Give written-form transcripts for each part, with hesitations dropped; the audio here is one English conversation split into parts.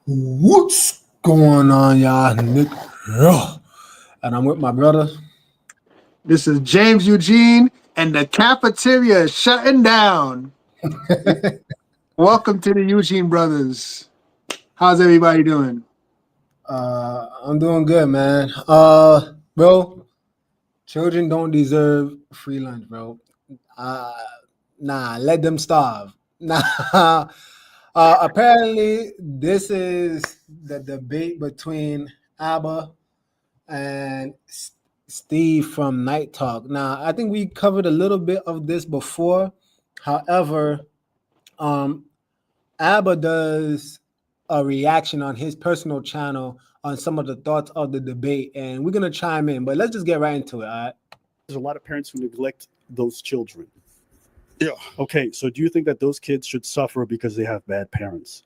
What's going on, y'all? Nick, yeah. And I'm with my brother. This is James Eugene, and the cafeteria is shutting down. Welcome to the Eugene Brothers. How's everybody doing? I'm doing good, man. Bro, children don't deserve free lunch, bro. Uh, nah, let them starve. Nah. Apparently, this is the debate between Abba and Steve from Night Talk. Now, I think we covered a little bit of this before. However, um, Abba does a reaction on his personal channel on some of the thoughts of the debate, and we're gonna chime in. But let's just get right into it. All right. There's a lot of parents who neglect those children. Yeah. Okay, so do you think that those kids should suffer because they have bad parents?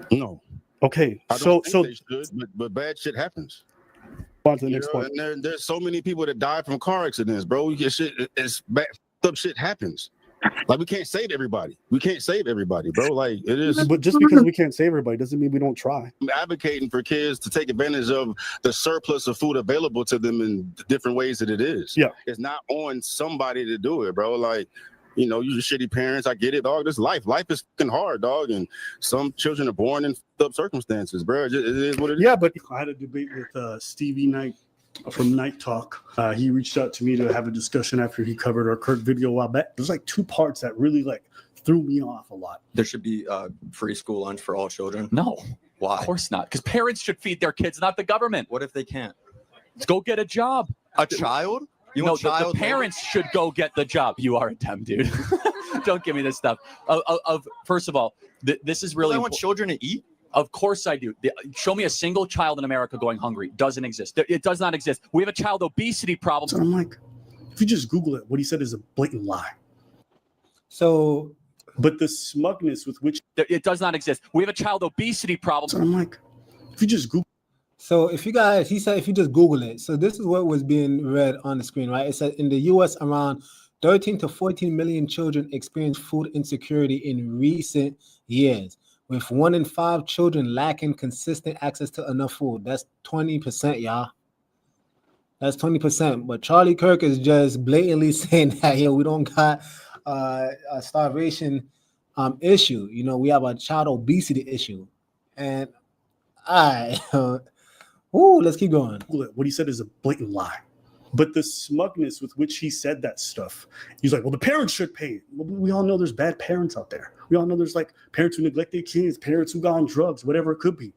No. Okay, I don't think they should, but bad shit happens. On to the next point. And there's so many people that die from car accidents, bro. It's bad up shit happens. Like we can't save everybody. We can't save everybody, bro. Like it is. But just because we can't save everybody doesn't mean we don't try. I'm advocating for kids to take advantage of the surplus of food available to them in the different ways that it is. Yeah. It's not on somebody to do it, bro. Like, you know, you're shitty parents. I get it, dog. This life. Life is fucking hard, dog. And some children are born in up circumstances, bro. It is what it is. Yeah, but I had a debate with Stevie Knight from Night Talk. He reached out to me to have a discussion after he covered our Kurt video a while back. There's like two parts that really like threw me off a lot. There should be free school lunch for all children. No, Why? of course not. Because parents should feed their kids, not the government. What if they can't? Let's go get a job. A child? You No, want the child parents should go get the job. You are a dumb dude. Don't give me this stuff. First of all, this is really. I want children to eat. Of course I do. Show me a single child in America going hungry. Doesn't exist. It does not exist. We have a child obesity problem. So I'm like, if you just Google it, what he said is a blatant lie. So, But the smugness with which It does not exist. We have a child obesity problem. so I'm like, if you just Google. so if you guys, he said, if you just Google it. So this is what was being read on the screen, right? It said in the U.S., around 13 to 14 million children experience food insecurity in recent years, with 1 in 5 children lacking consistent access to enough food. That's 20%, y'all. That's 20%. But Charlie Kirk is just blatantly saying that, we don't got a starvation issue. You know, we have a child obesity issue. And let's keep going. Google it, what he said is a blatant lie. But the smugness with which he said that stuff, he's like, well, the parents should pay it. Well, we all know there's bad parents out there. We all know there's like parents who neglect their kids, parents who got on drugs, whatever it could be.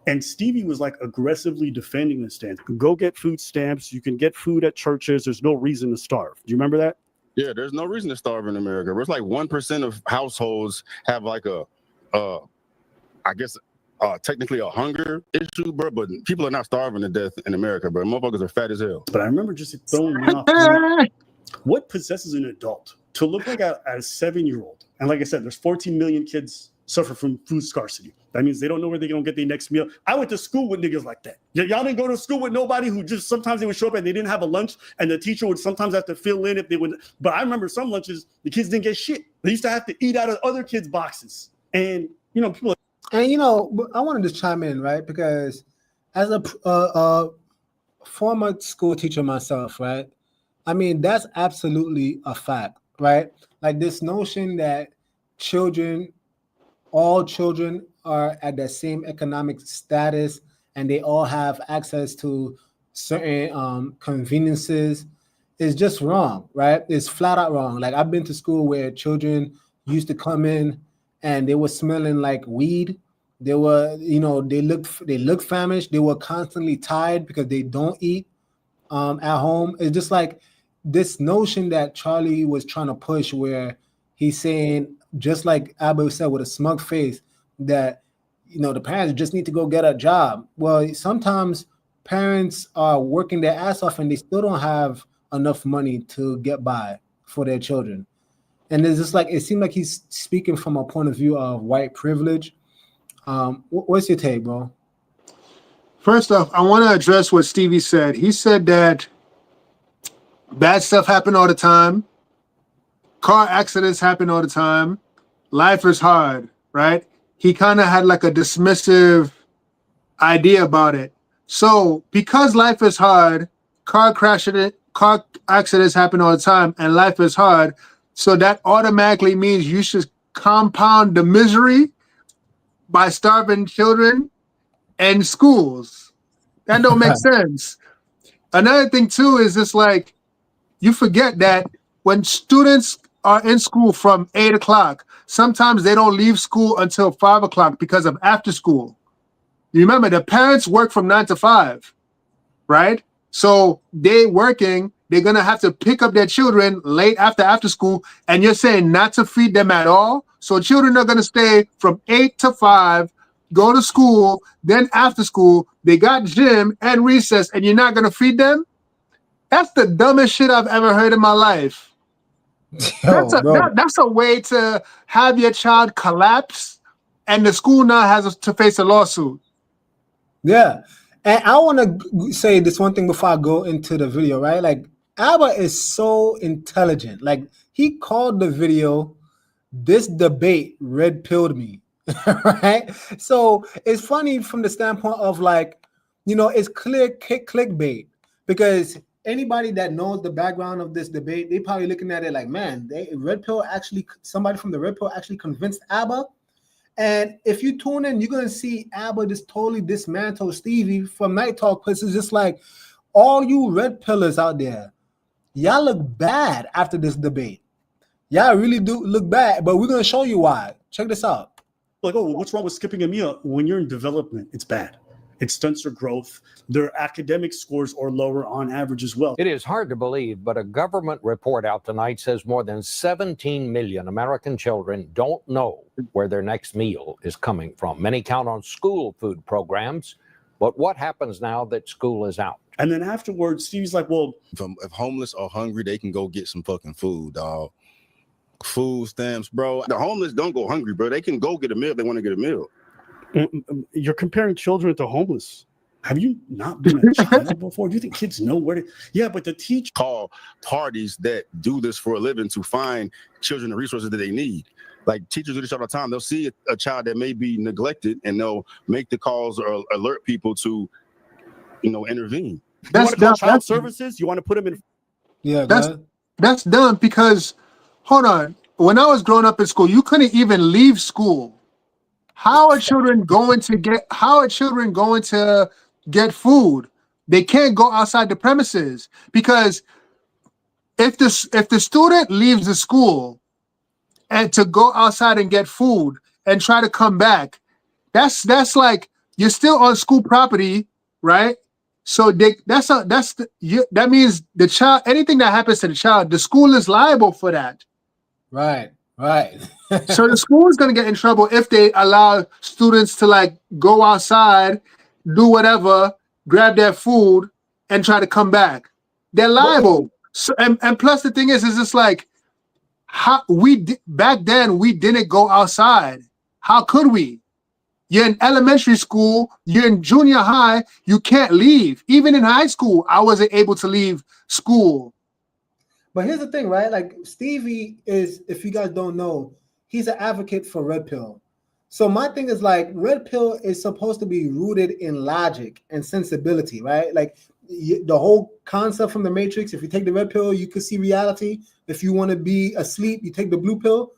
And Stevie was like aggressively defending the stance. Go get food stamps. You can get food at churches. There's no reason to starve. Do you remember that? Yeah, there's no reason to starve in America. It's like 1% of households have like technically a hunger issue, bro. But people are not starving to death in America, bro. Motherfuckers are fat as hell. But I remember just it throwing me off. What possesses an adult to look like a 7-year-old? And like I said, there's 14 million kids suffer from food scarcity. That means they don't know where they're going to get their next meal. I went to school with niggas like that. Y'all didn't go to school with nobody who just sometimes they would show up and they didn't have a lunch and the teacher would sometimes have to fill in if they would. But I remember some lunches, the kids didn't get shit. They used to have to eat out of other kids' boxes. And, you know, people. And, I want to just chime in, right? Because as a former school teacher myself, right? I mean, that's absolutely a fact, right? Like this notion that all children are at the same economic status and they all have access to certain conveniences is just wrong, right? It's flat out wrong. Like I've been to school where children used to come in and they were smelling like weed. They were, they look famished. They were constantly tired because they don't eat at home. It's just like this notion that Charlie was trying to push where he's saying, just like Abba said with a smug face, that, the parents just need to go get a job. Well, sometimes parents are working their ass off and they still don't have enough money to get by for their children. And it's just like, it seemed like he's speaking from a point of view of white privilege. What's your take, bro? First off, I want to address what Stevie said. He said that bad stuff happen all the time. Car accidents happen all the time. Life is hard, right? he kind of had like a dismissive idea about it. So because life is hard, car accidents happen all the time, and life is hard. So that automatically means you should compound the misery by starving children and schools. That don't make sense. Another thing too is just like you forget that when students are in school from 8 o'clock, sometimes they don't leave school until 5 o'clock because of after school. You remember the parents work from 9 to 5, right? So they working, they're gonna have to pick up their children late after school, and you're saying not to feed them at all. So children are gonna stay from 8 to 5, go to school, then after school, they got gym and recess, and you're not gonna feed them? That's the dumbest shit I've ever heard in my life. That's a way to have your child collapse, and the school now has to face a lawsuit. Yeah. And I want to say this one thing before I go into the video, right? Like, Abba is so intelligent. Like, he called the video, "This debate red pilled me," right? So it's funny from the standpoint of like, it's clear clickbait, because anybody that knows the background of this debate, they probably looking at it like, man, somebody from the red pill actually convinced Abba. And if you tune in, you're gonna see Abba just totally dismantle Stevie from Night Talk. Because it's just like, all you red pillars out there, y'all look bad after this debate. Y'all really do look bad, but we're gonna show you why. Check this out. Like, oh, what's wrong with skipping a meal? When you're in development, it's bad. It stunts their growth. Their academic scores are lower on average as well. It is hard to believe, but a government report out tonight says more than 17 million American children don't know where their next meal is coming from. Many count on school food programs, but what happens now that school is out? And then afterwards, Stevie's like, well, if homeless or hungry, they can go get some fucking food, dog. Food stamps, bro. The homeless don't go hungry, bro. They can go get a meal if they want to get a meal. You're comparing children to homeless. Have you not been a child before? Do you think kids know where to? Yeah, but the teacher call parties that do this for a living to find children the resources that they need. Like, teachers do this all the time. They'll see a child that may be neglected, and they'll make the calls or alert people to, intervene. You want to call child services? You want to put them in? Yeah, that's dumb, because hold on. When I was growing up in school, you couldn't even leave school. How are children going to get food? They can't go outside the premises, because if the student leaves the school and to go outside and get food and try to come back, that's like you're still on school property, right? So that means the child, anything that happens to the child, the school is liable for that. Right. So the school is going to get in trouble if they allow students to like go outside, do whatever, grab their food, and try to come back. They're liable. So and plus the thing is just like, back then we didn't go outside. How could we? You're in elementary school, you're in junior high, you can't leave. Even in high school, I wasn't able to leave school. But here's the thing, right? Like, Stevie is, if you guys don't know, he's an advocate for red pill. So my thing is like, red pill is supposed to be rooted in logic and sensibility, right? Like, the whole concept from the Matrix, if you take the red pill, you can see reality. If you want to be asleep, you take the blue pill.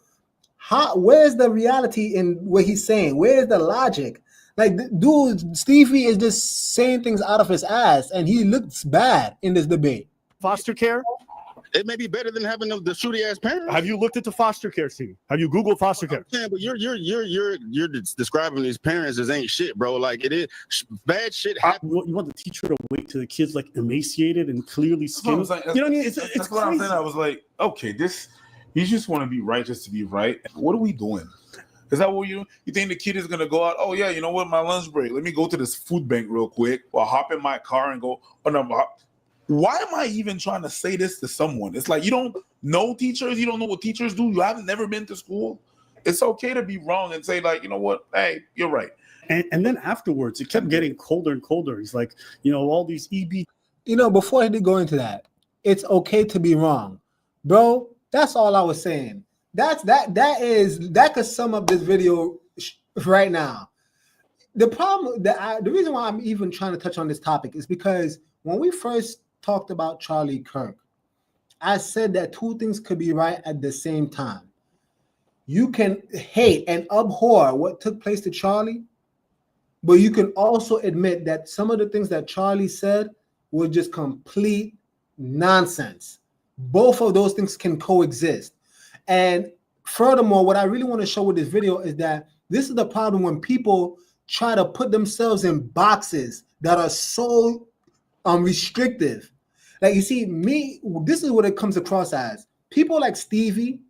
Where's the reality in what he's saying? Where's the logic? Like, dude, Stevie is just saying things out of his ass, and he looks bad in this debate. Foster care? It may be better than having the shooty ass parents. Have you looked into foster care, Stevie? Have you Googled foster care? Yeah, but you're describing these parents as ain't shit, bro. Like, it is bad shit happens. You want the teacher to wait till the kid's like emaciated and clearly skinned? Like, you know what I mean? It's what crazy. I'm saying. I was like, okay, you just want to be right just to be right. What are we doing? Is that what you think the kid is gonna go out? Oh yeah, you know what? My lunch break. Let me go to this food bank real quick, or hop in my car and go. Oh no. Why am I even trying to say this to someone? It's like, you don't know teachers. You don't know what teachers do. You haven't never been to school. It's okay to be wrong and say, like, you know what? Hey, you're right. And then afterwards, it kept getting colder and colder. He's like, all these EB. Before he did go into that, it's okay to be wrong. Bro, that's all I was saying. That could sum up this video right now. The problem, the reason why I'm even trying to touch on this topic is because when we first talked about Charlie Kirk, I said that two things could be right at the same time. You can hate and abhor what took place to Charlie, but you can also admit that some of the things that Charlie said were just complete nonsense. Both of those things can coexist. And furthermore, what I really want to show with this video is that this is the problem when people try to put themselves in boxes that are so restrictive. Like, you see, this is what it comes across as. People like Stevie,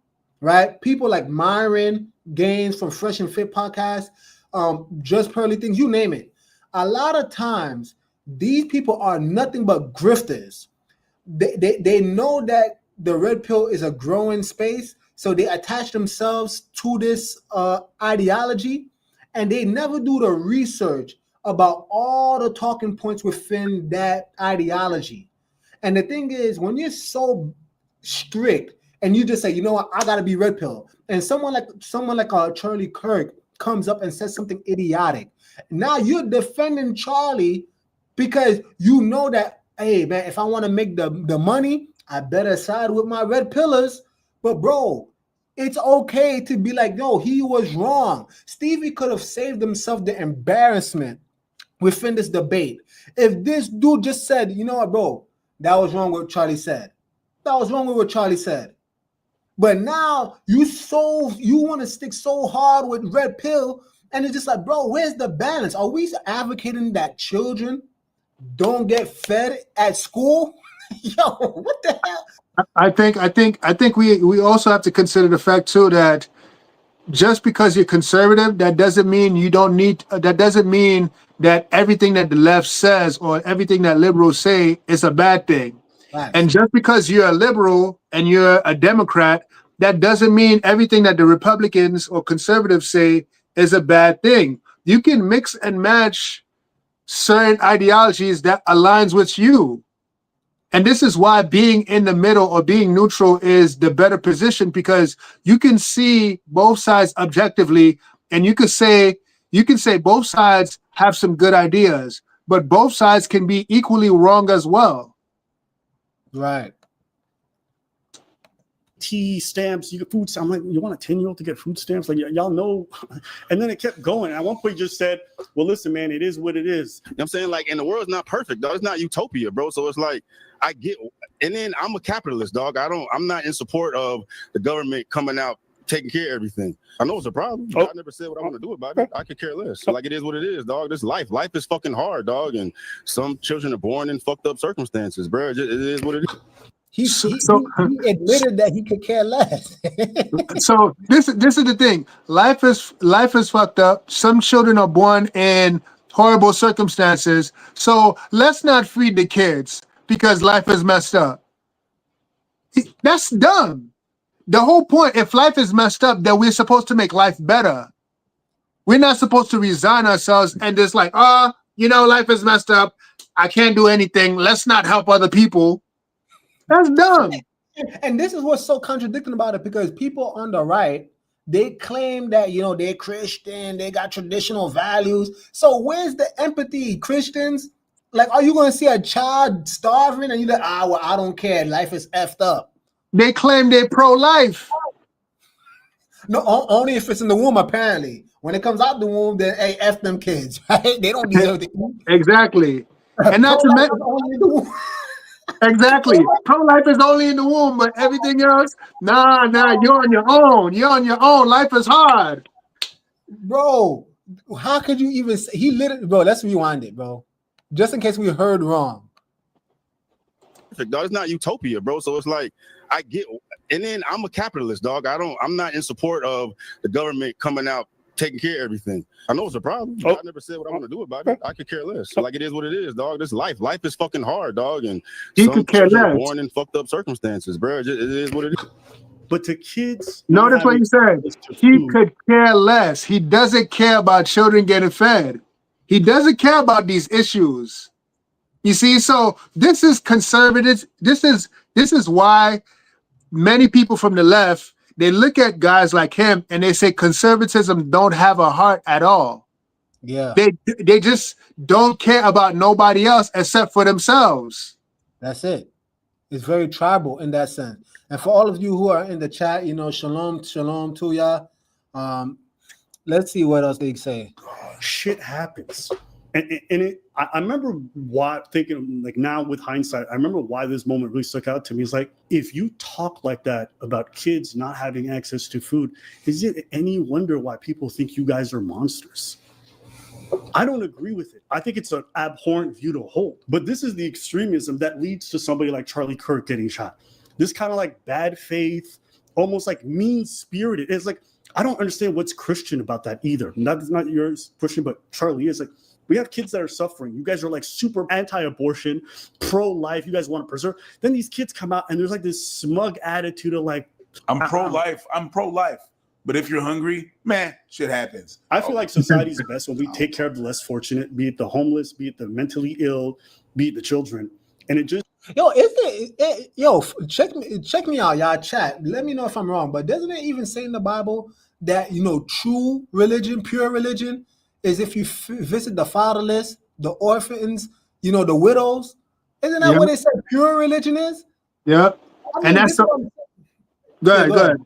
right? People like Myron Gaines from Fresh and Fit podcast, Just Pearly Things, you name it. A lot of times, these people are nothing but grifters. They know that the red pill is a growing space, so they attach themselves to this ideology, and they never do the research about all the talking points within that ideology. And the thing is, when you're so strict and you just say, you know what, I gotta be red pill, and someone like Charlie Kirk comes up and says something idiotic, now you're defending Charlie because you know that, hey man, if I want to make the money, I better side with my red pillars. But bro, it's okay to be like, no, he was wrong. Stevie could have saved himself the embarrassment within this debate if this dude just said, you know what, bro, that was wrong what Charlie said. That was wrong with what Charlie said. But now you want to stick so hard with red pill, and it's just like, bro, where's the balance? Are we advocating that children don't get fed at school? Yo, what the hell? I think we also have to consider the fact too that just because you're conservative, that doesn't mean you don't need. That doesn't mean that everything that the left says or everything that liberals say is a bad thing. Right. And just because you're a liberal and you're a Democrat, that doesn't mean everything that the Republicans or conservatives say is a bad thing. You can mix and match certain ideologies that aligns with you. And this is why being in the middle or being neutral is the better position, because you can see both sides objectively, and you can say both sides have some good ideas, but both sides can be equally wrong as well. Right. Stamps, you get food stamps. I'm like, you want a 10-year-old to get food stamps? Like, y'all know. And then it kept going. At one point, just said, well, listen, man, it is what it is. You know what I'm saying? Like, and the world's not perfect, dog. It's not utopia, bro. So it's like, I get, and then I'm a capitalist, dog. I'm not in support of the government coming out taking care of everything. I know it's a problem. I never said what I want to do about it. I could care less. So like, it is what it is, dog. This life is fucking hard, dog. And some children are born in fucked up circumstances, bro. It is what it is. He admitted that he could care less. So this is the thing. Life is fucked up. Some children are born in horrible circumstances. So let's not feed the kids because life is messed up. That's dumb. The whole point, if life is messed up, then we're supposed to make life better. We're not supposed to resign ourselves and just like, life is messed up. I can't do anything. Let's not help other people. That's dumb. And this is what's so contradicting about it, because people on the right, they claim that, they're Christian, they got traditional values. So where's the empathy, Christians? Like, are you going to see a child starving and you're like, well, I don't care. Life is effed up. They claim they're pro-life. No, only if it's in the womb, apparently. When it comes out the womb, then, hey, F them kids, right? They don't deserve to eat. Exactly. And not to mention... Exactly. Pro-life is only in the womb, but everything else, nah, you're on your own. You're on your own. Life is hard. Bro, how could you even say, he literally, bro, let's rewind it, bro. Just in case we heard wrong. Dog, it's not utopia, bro. So it's like, I get, and then I'm a capitalist, dog. I'm not in support of the government coming out taking care of everything. I know it's a problem. I never said what I want to do about it. I could care less. So like, it is what it is, dog. This life is fucking hard, dog. And some children are born in fucked up circumstances, bro. It is what it is. But to kids, notice what you said. He could care less. He doesn't care about children getting fed. He doesn't care about these issues. You see, so this is conservative. This is why many people from the left, they look at guys like him and they say conservatism don't have a heart at all. Yeah, They just don't care about nobody else except for themselves. that's it. It's very tribal in that sense. And for all of you who are in the chat, shalom, shalom to ya. Let's see what else they say. Shit happens. I remember why thinking, like, now with hindsight, I remember why this moment really stuck out to me. It's like, if you talk like that about kids not having access to food, is it any wonder why people think you guys are monsters? I don't agree with it. I think it's an abhorrent view to hold. But this is the extremism that leads to somebody like Charlie Kirk getting shot. This kind of like bad faith, almost like mean-spirited. It's like, I don't understand what's Christian about that either. That's not yours, Christian, but Charlie is like, we have kids that are suffering. You guys are like super anti-abortion, pro-life. You guys want to preserve. Then these kids come out and there's like this smug attitude of like, I'm pro-life. I'm pro-life. But if you're hungry, man, shit happens. I feel like society's best when we take care of the less fortunate, be it the homeless, be it the mentally ill, be it the children. And it just, Check me out, y'all. Chat. Let me know if I'm wrong. But doesn't it even say in the Bible that true religion, pure religion, is if you visit the fatherless, the orphans, the widows? Isn't that what it said? Pure religion is. Yeah, and that's go ahead. Go ahead.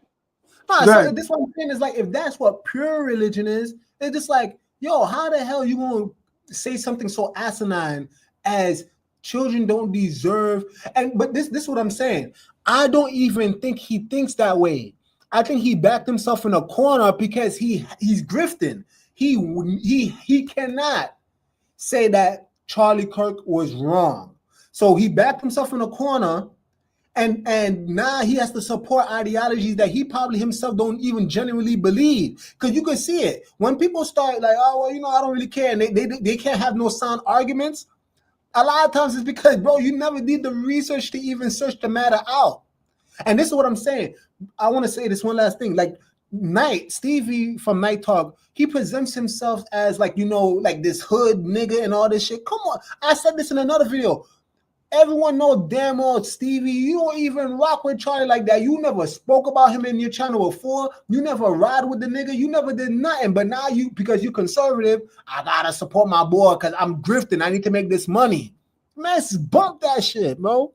So this one thing is like, if that's what pure religion is, it's just like, how the hell you gonna say something so asinine as children don't deserve? But this is what I'm saying. I don't even think he thinks that way. I think he backed himself in a corner because he's grifting. He cannot say that Charlie Kirk was wrong. So he backed himself in a corner. And now he has to support ideologies that he probably himself don't even genuinely believe. Because you can see it. When people start like, oh, well, I don't really care. And they can't have no sound arguments. A lot of times it's because, bro, you never did the research to even search the matter out. And this is what I'm saying. I want to say this one last thing. Like Stevie from Night Talk, he presents himself as like, like this hood nigga and all this shit. Come on. I said this in another video. Everyone know damn well Stevie, you don't even rock with Charlie like that. You never spoke about him in your channel before. You never ride with the nigga. You never did nothing. But now because you're conservative, I gotta support my boy because I'm grifting. I need to make this money. Man, bump that shit, bro.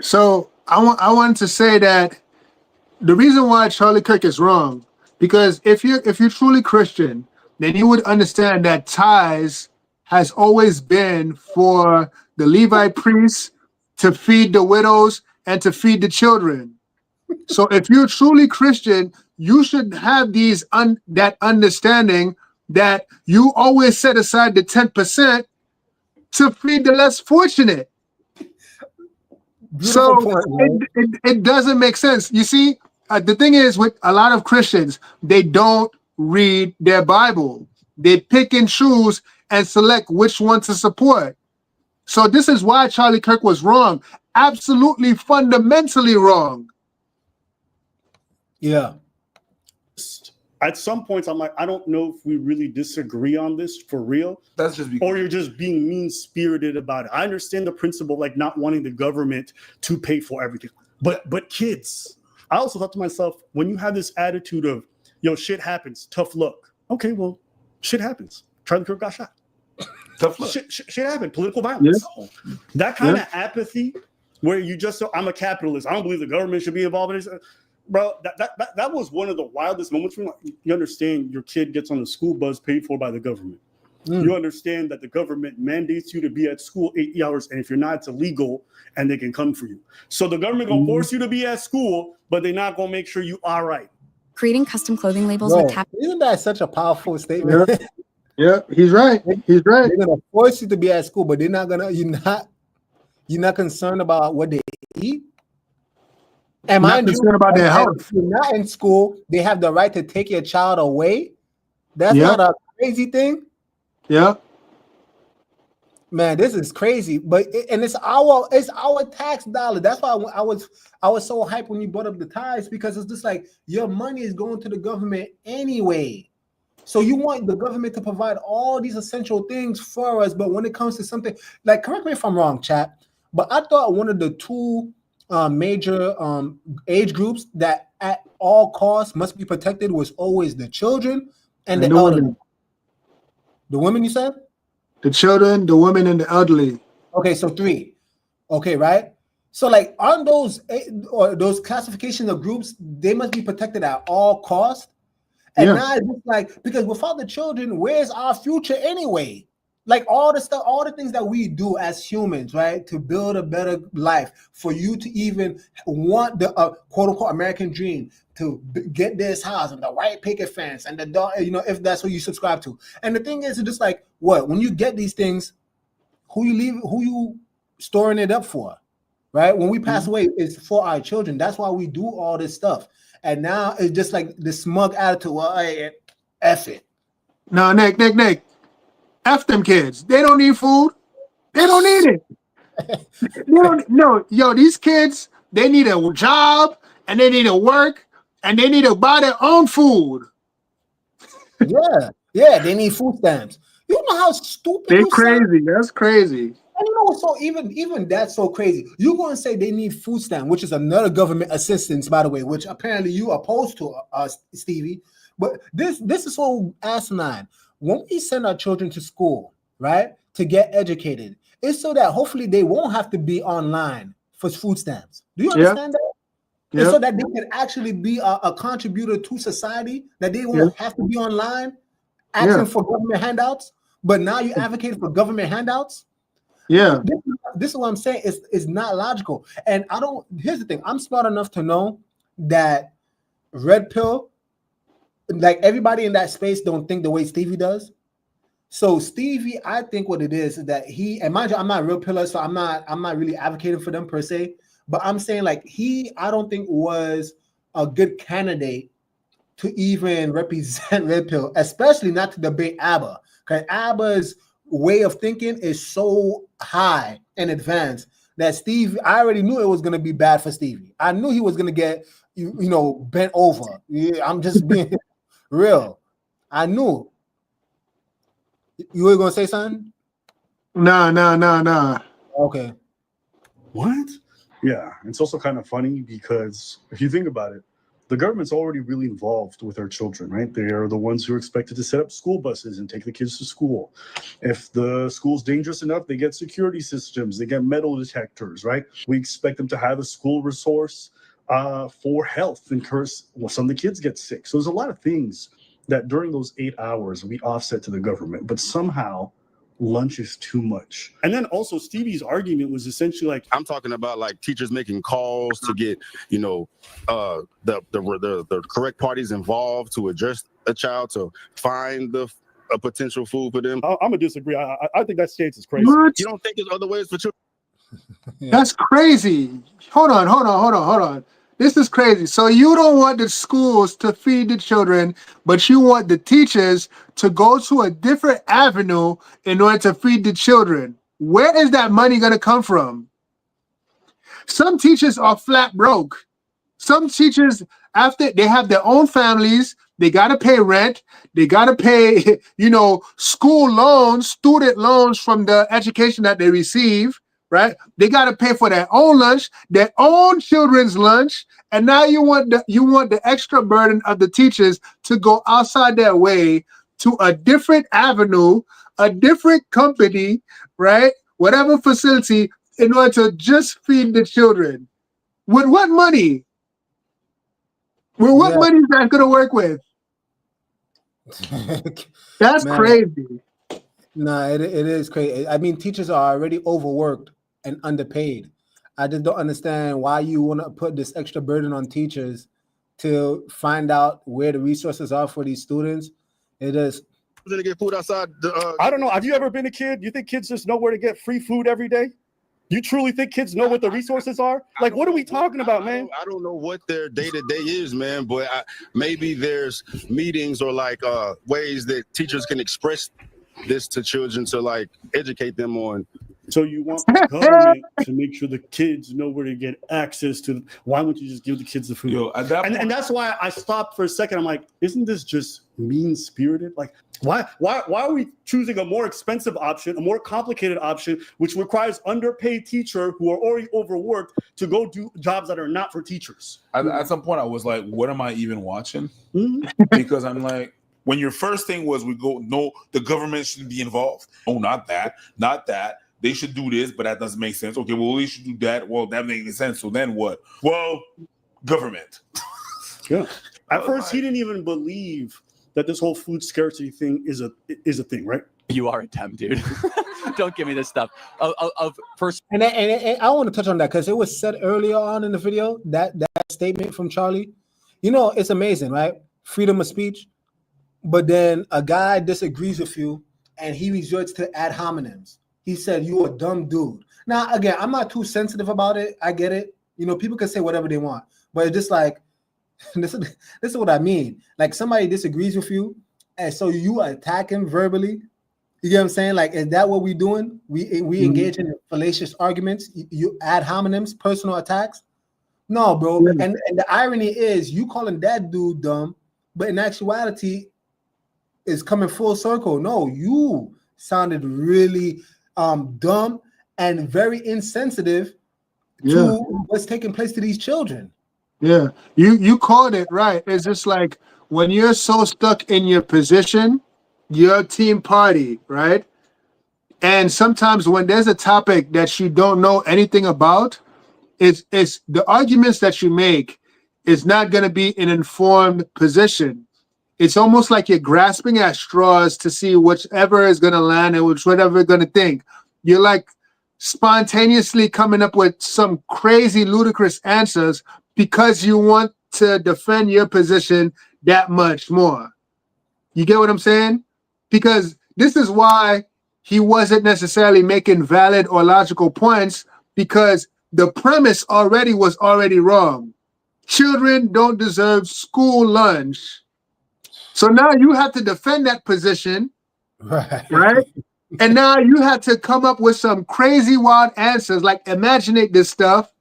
So I wanted to say that the reason why Charlie Kirk is wrong, because if you're truly Christian, then you would understand that tithes has always been for the Levite priests to feed the widows and to feed the children. So if you're truly Christian, you should have that understanding that you always set aside the 10% to feed the less fortunate. Beautiful So point, it doesn't make sense. You see, the thing is with a lot of Christians, they don't read their Bible. They pick and choose and select which one to support. So this is why Charlie Kirk was wrong. Absolutely fundamentally wrong. Yeah. at some points, I'm like, I don't know if we really disagree on this for real. That's just or you're just being mean-spirited about it. I understand the principle, like not wanting the government to pay for everything. But kids, I also thought to myself, when you have this attitude of, yo, shit happens, tough luck. Okay, well, shit happens. Charlie Kirk got shot. Tough luck. Shit happened. Political violence. Yeah. That kind of apathy where you just, I'm a capitalist. I don't believe the government should be involved in this. Bro, that was one of the wildest moments. You understand your kid gets on a school bus paid for by the government. You understand that the government mandates you to be at school 8 hours, and if you're not, it's illegal, and they can come for you. So the government gonna force you to be at school, but they're not gonna make sure you are right. Creating custom clothing labels Bro, with cap. isn't that such a powerful statement? Yeah. Yeah, he's right. He's right. They're gonna force you to be at school, but they're not gonna. You're not concerned about what they eat. And Not concerned about their health. If you're not in school, they have the right to take your child away. That's Yeah. not a crazy thing. Yeah. Man, this is crazy, and it's our tax dollar. That's why I was so hyped when you brought up the tithes, because it's just like your money is going to the government anyway. So you want the government to provide all these essential things for us, but when it comes to something like, correct me if I'm wrong, chat, but I thought one of the two major age groups that at all costs must be protected was always the children and the the elderly. women. The women, you said? The children, the women, and the elderly. Okay, so 3. Okay, right? So like on those or those classification of groups, they must be protected at all costs. And Yeah. now it's just like, because without the children, where's our future anyway? Like all the stuff, all the things that we do as humans, right, to build a better life, for you to even want the quote unquote American dream, to get this house and the white picket fence and the dog, you know, if that's what you subscribe to. And the thing is, it's just like, what, when you get these things, who you storing it up for, right? When we pass away, it's for our children. That's why we do all this stuff. And now it's just like the smug attitude. Well, hey, F it. No, Nick. F them kids. They don't need food. They don't need it. They don't. No, yo, these kids, they need a job and they need to work and they need to buy their own food. Yeah, they need food stamps. You know how stupid They're you sound? crazy. That's crazy. And you know, so even that's so crazy. You're going to say they need food stamp, which is another government assistance, by the way, which apparently you opposed to, Stevie. But this is so asinine. When we send our children to school, right, to get educated, it's so that hopefully they won't have to be online for food stamps. Do you understand that? Yeah. It's so that they can actually be a contributor to society, that they won't have to be online asking for government handouts. But now you advocate for government handouts. Yeah. This is what I'm saying. It's not logical. And here's the thing. I'm smart enough to know that red pill, like everybody in that space don't think the way Stevie does. So Stevie, I think what it is that and mind you, I'm not a real pillar, so I'm not really advocating for them per se, but I'm saying like I don't think was a good candidate to even represent red pill, especially not to debate ABBA, because ABBA's way of thinking is so high and advanced that Stevie, I already knew it was going to be bad for Stevie. I knew he was going to get, bent over. Yeah, I'm just being real. I knew. You were going to say something? Nah. Okay. What? Yeah, it's also kind of funny because if you think about it, the government's already really involved with our children, right? They are the ones who are expected to set up school buses and take the kids to school. If the school's dangerous enough, they get security systems, they get metal detectors, right? We expect them to have a school resource for health in case some of the kids get sick. So there's a lot of things that during those 8 hours we offset to the government, but somehow lunch is too much. And then also Stevie's argument was essentially like, I'm talking about like teachers making calls to get, the correct parties involved to address a child, to find a potential food for them. I'm gonna disagree. I think that stance is crazy. What? You don't think there's other ways for children? That's crazy. Hold on. This is crazy. So you don't want the schools to feed the children, but you want the teachers to go to a different avenue in order to feed the children. Where is that money going to come from? Some teachers are flat broke. Some teachers, after they have their own families, they got to pay rent. They got to pay, school loans, student loans from the education that they receive. Right? They got to pay for their own lunch, their own children's lunch, and now you want the extra burden of the teachers to go outside their way to a different avenue, a different company, right? Whatever facility, in order to just feed the children. With what money? With what money is that going to work with? That's crazy. No, it is crazy. I mean, teachers are already overworked and underpaid. I just don't understand why you want to put this extra burden on teachers to find out where the resources are for these students. It is. To get food outside. I don't know. Have you ever been a kid? You think kids just know where to get free food every day? You truly think kids know what the resources are? Like, what are we talking about, man? I don't know what their day-to-day is, man, but maybe there's meetings or like ways that teachers can express this to children to like educate them on. So you want the government to make sure the kids know where to get access to. Why wouldn't you just give the kids the food? Yo, at that point, and that's why I stopped for a second. I'm like, isn't this just mean-spirited? Like, Why are we choosing a more expensive option, a more complicated option, which requires underpaid teacher who are already overworked to go do jobs that are not for teachers? At some point, I was like, what am I even watching? Mhm. Because I'm like, when your first thing was no, the government shouldn't be involved. Oh, not that. They should do this, but that doesn't make sense. Okay, well, they should do that. Well, that makes sense. So then what? Well, government. Yeah. At first, he didn't even believe that this whole food scarcity thing is a thing, right? You are a temp, dude. Don't give me this stuff. First, And I want to touch on that because it was said earlier on in the video, that statement from Charlie. You know, it's amazing, right? Freedom of speech. But then a guy disagrees with you and he resorts to ad hominems. He said, you a dumb dude. Now, again, I'm not too sensitive about it. I get it. You know, people can say whatever they want. But it's just like, this is what I mean. Like, somebody disagrees with you, and so you attack him verbally. You get what I'm saying? Like, is that what we doing? We engage in fallacious arguments. You ad hominems, personal attacks. No, bro. Yeah. And the irony is, you calling that dude dumb, but in actuality, it's coming full circle. No, you sounded really dumb and very insensitive to what's taking place to these children. Yeah, you called it right. It's just like when you're so stuck in your position, your team party, right? And sometimes when there's a topic that you don't know anything about, it's the arguments that you make is not going to be an informed position. It's almost like you're grasping at straws to see whichever is going to land and whatever you're going to think. You're like spontaneously coming up with some crazy, ludicrous answers because you want to defend your position that much more. You get what I'm saying? Because this is why he wasn't necessarily making valid or logical points, because the premise was already wrong. Children don't deserve school lunch. So now you have to defend that position, right? And now you have to come up with some crazy wild answers, like imaginate this stuff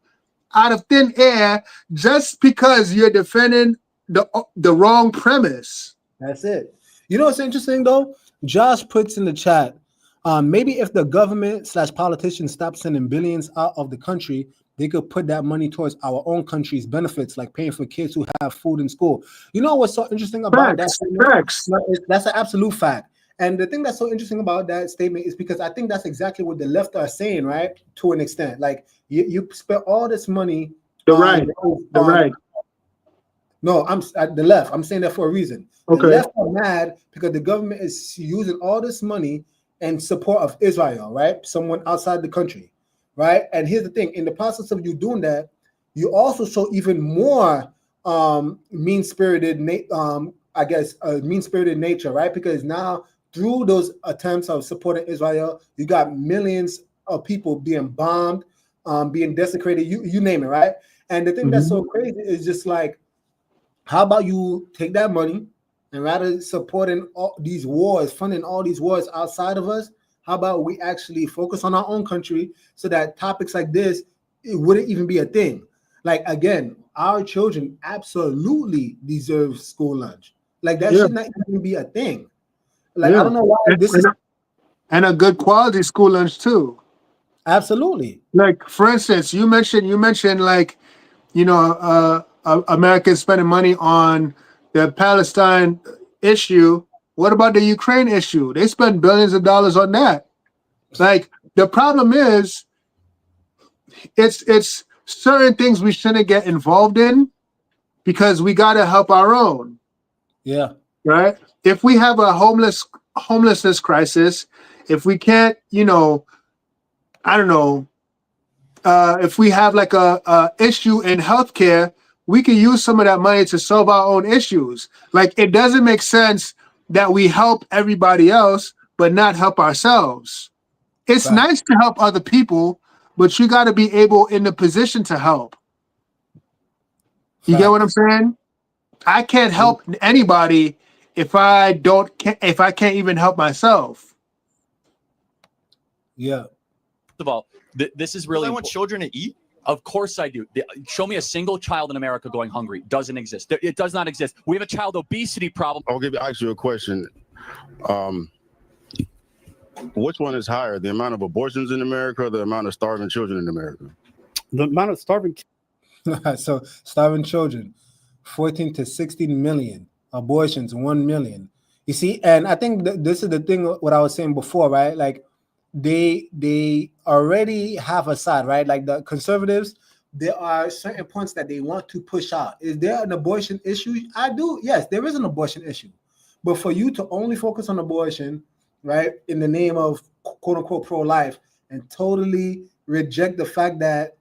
out of thin air just because you're defending the wrong premise. That's it. You know what's interesting though? Josh puts in the chat, maybe if the government / politicians stop sending billions out of the country, they could put that money towards our own country's benefits, like paying for kids who have food in school. You know what's so interesting about that? Facts. That's an absolute fact. And the thing that's so interesting about that statement is because I think that's exactly what the left are saying, right? To an extent, like you spent all this money. The right. No, I'm at the left. I'm saying that for a reason. Okay. The left are mad because the government is using all this money in support of Israel, right? Someone outside the country, right? And here's the thing: in the process of you doing that, you also show even more mean-spirited, mean-spirited nature, right? Because now, through those attempts of supporting Israel, you got millions of people being bombed, being desecrated, you name it, right? And the thing that's so crazy is just like, how about you take that money and rather supporting all these wars, funding all these wars outside of us, how about we actually focus on our own country so that topics like this, it wouldn't even be a thing. Like, again, our children absolutely deserve school lunch. Like, that should not even be a thing. Like, I don't know why this is... And a good quality school lunch too. Absolutely. Like, for instance, you mentioned like, you know, Americans spending money on the Palestine issue. What about the Ukraine issue? They spend billions of dollars on that. Like, the problem is, it's certain things we shouldn't get involved in because we got to help our own. Yeah. Right? If we have a homelessness crisis, if we can't, you know, I don't know, if we have like a issue in healthcare, we can use some of that money to solve our own issues. Like, it doesn't make sense that we help everybody else but not help ourselves. It's nice to help other people, but you got to be able in the position to help. You get what I'm saying? I can't help anybody if I can't even help myself. Yeah. First of all, this is really. I want children to eat. Of course I do. Show me a single child in America going hungry. Doesn't exist. It does not exist. We have a child obesity problem. I'll ask you a question. Which one is higher, the amount of abortions in America or the amount of starving children in America? The amount of starving So starving children, 14 to 16 million. Abortions, 1 million. You see, and I think this is the thing what I was saying before, right? Like they already have a side, right? Like the conservatives, there are certain points that they want to push out. Is there an abortion issue? Yes, there is an abortion issue. But for you to only focus on abortion, right, in the name of quote unquote pro-life and totally reject the fact that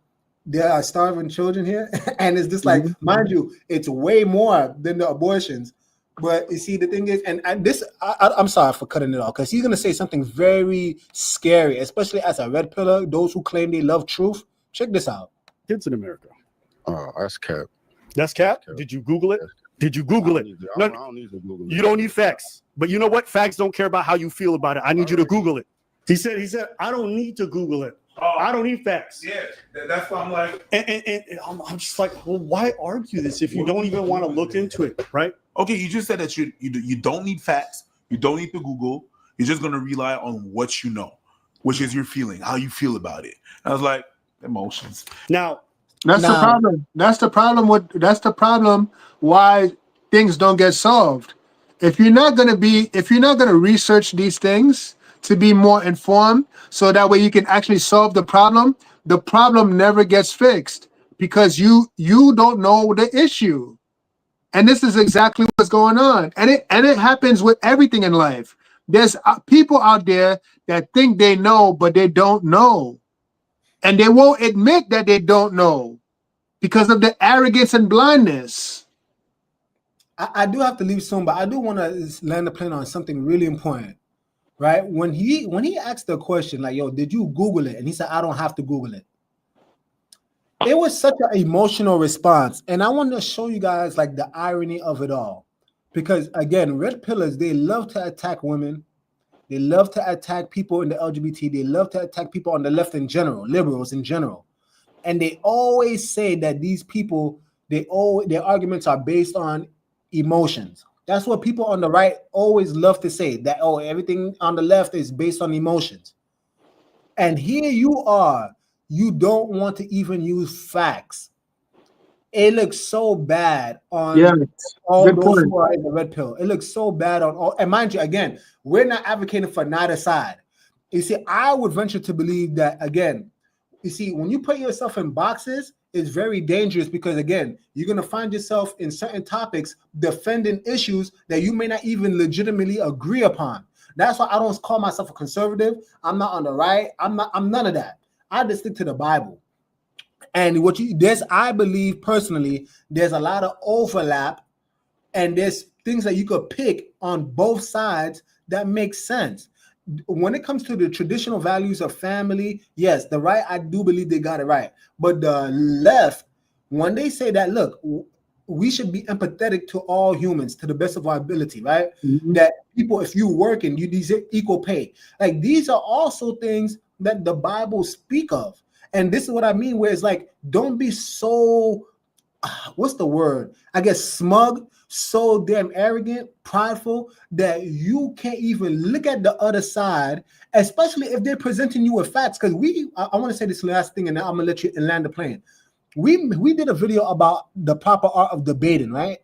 there are starving children here. And it's just like, mind you, it's way more than the abortions. But you see, the thing is, and I'm sorry for cutting it off because he's going to say something very scary, especially as a red pillar, those who claim they love truth. Check this out. kids in America. That's cap. That's cap? Did you Google it? Did you Google it? I don't need to Google it. You don't need facts. But you know what? Facts don't care about how you feel about it. I need you to Google it. He said, I don't need to Google it. I don't need facts. Yeah, that's why I'm like, And I'm just like, well, why argue this if you don't even want to look into it, right? okay, you just said that you don't need facts, you don't need to Google, you're just gonna rely on what you know, which is your feeling, how you feel about it. I was like, emotions. Now, That's the problem. That's the problem why things don't get solved. If you're not gonna research these things to be more informed, so that way you can actually solve the problem never gets fixed because you don't know the issue. And this is exactly what's going on. And it happens with everything in life. There's people out there that think they know, but they don't know. And they won't admit that they don't know because of the arrogance and blindness. I do have to leave soon, but I do want to land the plane on something really important, right? When he asked the question, like, yo, did you Google it? And he said, I don't have to Google it. It was such an emotional response. And I want to show you guys like the irony of it all. Because again, red pillars, they love to attack women. They love to attack people in the LGBT. They love to attack people on the left in general, liberals in general. And they always say that these people, their arguments are based on emotions. That's what people on the right always love to say, that, oh, everything on the left is based on emotions. And here you are, you don't want to even use facts. It looks so bad on all those who are in the red pill. It looks so bad on all, and mind you, again, we're not advocating for neither side. You see, I would venture to believe that, again, you see, when you put yourself in boxes, it's very dangerous because, again, you're going to find yourself in certain topics defending issues that you may not even legitimately agree upon. That's why I don't call myself a conservative. I'm not on the right. I'm none of that. I just stick to the Bible. And I believe personally, there's a lot of overlap and there's things that you could pick on both sides that make sense. When it comes to the traditional values of family, yes, the right, I do believe they got it right. But the left, when they say that, look, we should be empathetic to all humans to the best of our ability, right? Mm-hmm. That people, if you work and you deserve equal pay, like these are also things that the Bible speak of. And this is what I mean, where it's like, don't be so, what's the word? I guess smug, so damn arrogant, prideful, that you can't even look at the other side, especially if they're presenting you with facts. Because I want to say this last thing, and then I'm going to let you land the plane. We did a video about the proper art of debating, right?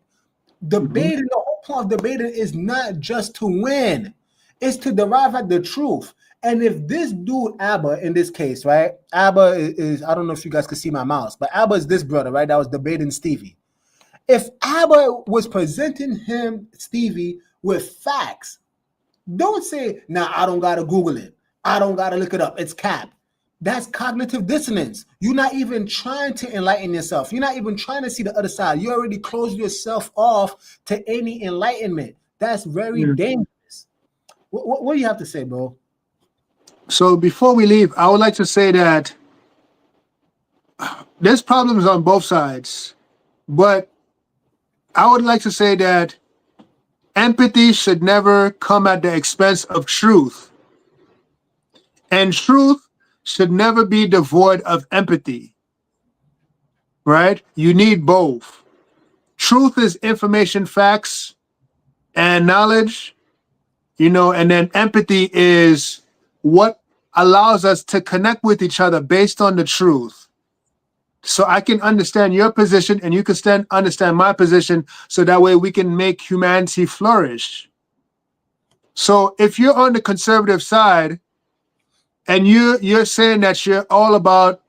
Debating, the whole point of debating is not just to win. It's to derive at the truth. And if this dude, Abba, in this case, right? Abba is, I don't know if you guys can see my mouse, but Abba is this brother, right? That was debating Stevie. If Abba was presenting Stevie, with facts, don't say, nah, I don't got to Google it. I don't got to look it up. It's cap. That's cognitive dissonance. You're not even trying to enlighten yourself. You're not even trying to see the other side. You already closed yourself off to any enlightenment. That's very dangerous. What do you have to say, bro? So before we leave, I would like to say that there's problems on both sides, but I would like to say that empathy should never come at the expense of truth. And truth should never be devoid of empathy, right? You need both. Truth is information, facts, and knowledge. you know, and then empathy is what allows us to connect with each other based on the truth. So I can understand your position and you can understand my position, so that way we can make humanity flourish. So if you're on the conservative side and you're saying that you're all about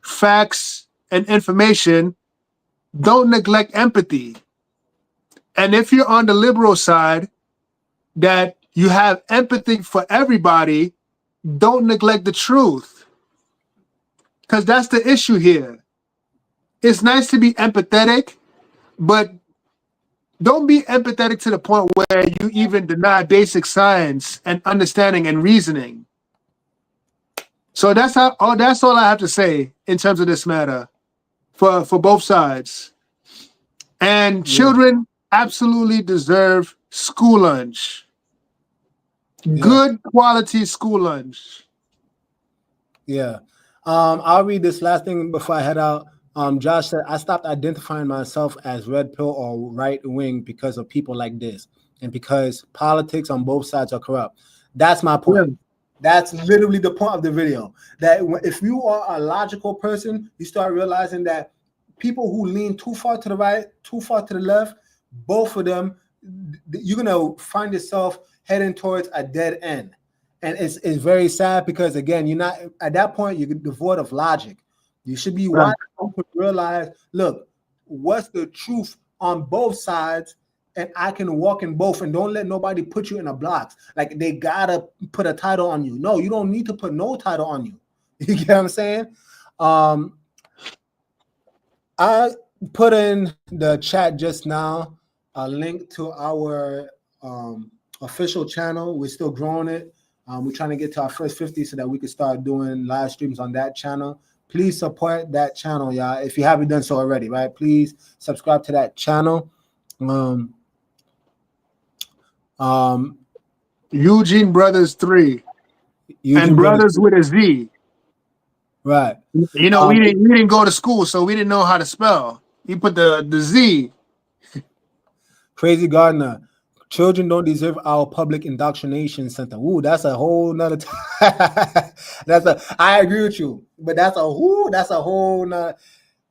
facts and information, don't neglect empathy. And if you're on the liberal side, that you have empathy for everybody, don't neglect the truth. Because that's the issue here. It's nice to be empathetic, but don't be empathetic to the point where you even deny basic science and understanding and reasoning. So that's all I have to say in terms of this matter for both sides. And children absolutely deserve school lunch. Good quality school lunch. Yeah. I'll read this last thing before I head out. Josh said, I stopped identifying myself as red pill or right wing because of people like this, and because politics on both sides are corrupt. That's my point. Yeah. That's literally the point of the video. That if you are a logical person, you start realizing that people who lean too far to the right, too far to the left, both of them, you're going to find yourself heading towards a dead end. And it's very sad because, again, you're not, at that point, you're devoid of logic. You should be wise enough to realize, look, what's the truth on both sides, and I can walk in both, and don't let nobody put you in a box. Like, they gotta put a title on you. No, you don't need to put no title on you. You get what I'm saying? I put in the chat just now a link to our official channel. We're still growing it. We're trying to get to our first 50 so that we can start doing live streams on that channel. Please support that channel, y'all. If you haven't done so already, right? Please subscribe to that channel. Eugene Brothers 3. Eugene and Brothers with a Z. Right. You know, we didn't go to school, so we didn't know how to spell. He put the Z. Crazy Gardner. Children don't deserve our public indoctrination center. Ooh, that's a whole nother. I agree with you, but that's a whole nother.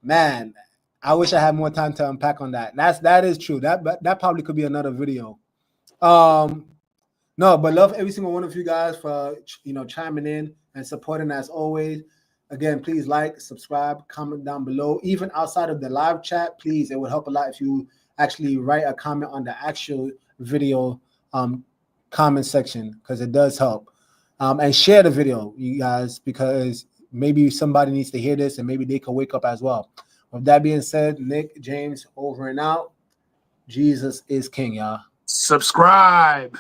Man, I wish I had more time to unpack on that. That is true. That probably could be another video. No, but love every single one of you guys for chiming in and supporting as always. Again, please like, subscribe, comment down below. Even outside of the live chat, please, it would help a lot if you actually write a comment on the actual video comment section, because it does help. And share the video, you guys, because maybe somebody needs to hear this and maybe they can wake up as well. With that being said, Nick, James, over and out. Jesus is king, y'all. Subscribe.